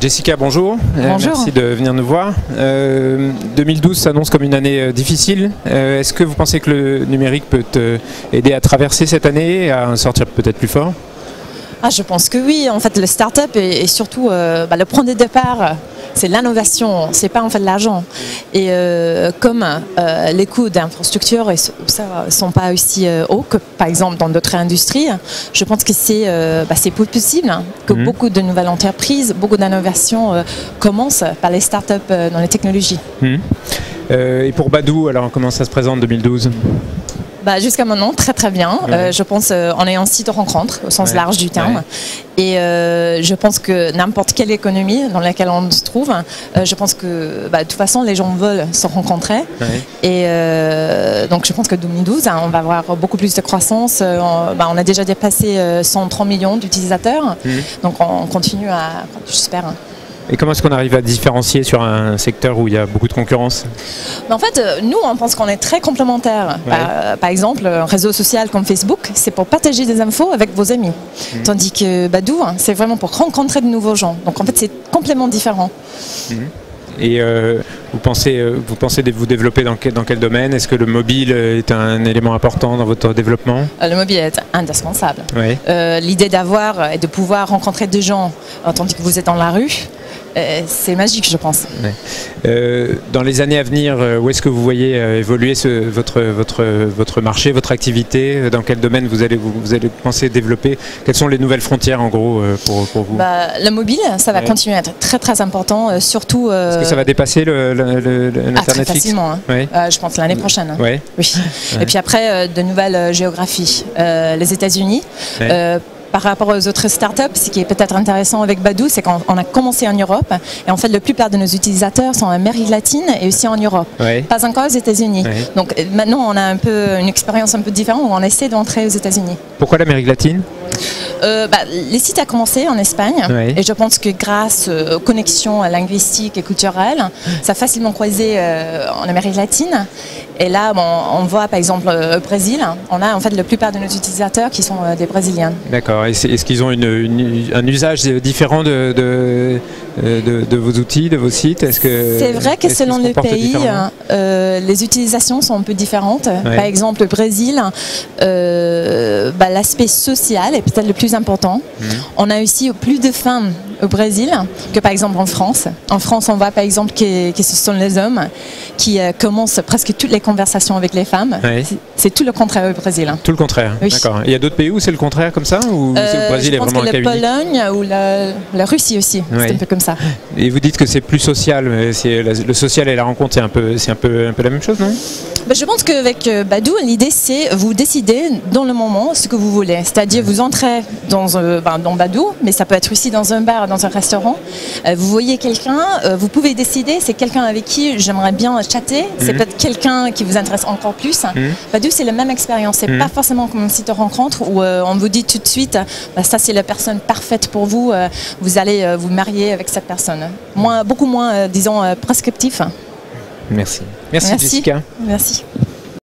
Jessica, bonjour. Bonjour. Merci de venir nous voir. 2012 s'annonce comme une année difficile. Est-ce que vous pensez que le numérique peut aider à traverser cette année et à en sortir peut-être plus fort? Je pense que oui. En fait, le start-up et surtout le point de départ, c'est l'innovation, c'est pas en fait l'argent. Et comme les coûts d'infrastructure ne sont pas aussi hauts que par exemple dans d'autres industries, je pense que c'est possible que beaucoup de nouvelles entreprises, beaucoup d'innovations commencent par les start-up dans les technologies. Et pour Badoo, alors comment ça se présente 2012? Jusqu'à maintenant, très très bien. Je pense on est un site de rencontre au sens large du terme. Et je pense que n'importe quelle économie dans laquelle on se trouve, je pense que de toute façon les gens veulent se rencontrer. Et donc je pense que 2012, on va avoir beaucoup plus de croissance. On a déjà dépassé 130 millions d'utilisateurs. Donc on continue à, j'espère. Et comment est-ce qu'on arrive à différencier sur un secteur où il y a beaucoup de concurrence? En fait, nous, on pense qu'on est très complémentaires. Par exemple, un réseau social comme Facebook, c'est pour partager des infos avec vos amis. Tandis que Badoo, c'est vraiment pour rencontrer de nouveaux gens. Donc en fait, c'est complètement différent. Et vous pensez vous développer dans quel domaine? Est-ce que le mobile est un élément important dans votre développement? Le mobile est indispensable. L'idée d'avoir et de pouvoir rencontrer des gens tandis que vous êtes dans la rue, c'est magique, je pense. Dans les années à venir, où est-ce que vous voyez évoluer votre marché, votre activité? Dans quel domaine vous allez penser développer? Quelles sont les nouvelles frontières en gros pour vous? Le mobile, ça va continuer à être très très important, surtout. Est-ce que ça va dépasser l'Internet très facilement, je pense l'année prochaine. Oui. Et puis après, de nouvelles géographies. Les États-Unis. Par rapport aux autres startups, ce qui est peut-être intéressant avec Badoo, c'est qu'on a commencé en Europe et en fait la plupart de nos utilisateurs sont en Amérique latine et aussi en Europe, pas encore aux États-Unis. Donc maintenant on a une expérience un peu différente où on essaie d'entrer aux États-Unis. Pourquoi l'Amérique latine? Les sites ont commencé en Espagne et je pense que grâce aux connexions linguistiques et culturelles, ça a facilement croisé en Amérique latine. Et là, on voit par exemple au Brésil, on a en fait la plupart de nos utilisateurs qui sont des Brésiliens. D'accord. Est-ce qu'ils ont un usage différent de vos outils, de vos sites? C'est vrai que selon le pays, les utilisations sont un peu différentes. Par exemple, au Brésil, l'aspect social est peut-être le plus important. On a aussi plus de femmes au Brésil que par exemple en France. En France, on voit par exemple que ce sont les hommes qui commencent presque toutes les conversations avec les femmes. C'est tout le contraire au Brésil. Tout le contraire, d'accord. Il y a d'autres pays où c'est le contraire comme ça, ou le Brésil est vraiment un cas unique? Je pense que la Pologne ou la Russie aussi, c'est un peu comme ça. Et vous dites que c'est plus social, le social et la rencontre, c'est un peu la même chose, non? Je pense qu'avec Badoo, l'idée c'est vous décidez dans le moment ce que vous voulez. C'est-à-dire vous entrez dans Badoo, mais ça peut être aussi dans un bar, dans un restaurant. Vous voyez quelqu'un, vous pouvez décider, c'est quelqu'un avec qui j'aimerais bien chatter, c'est peut-être quelqu'un qui vous intéresse encore plus. Badoo, c'est la même expérience, c'est pas forcément comme un site de rencontre où on vous dit tout de suite, ça c'est la personne parfaite pour vous, vous allez vous marier avec cette personne. Beaucoup moins, disons, prescriptif. Merci. Merci Jessica. Merci.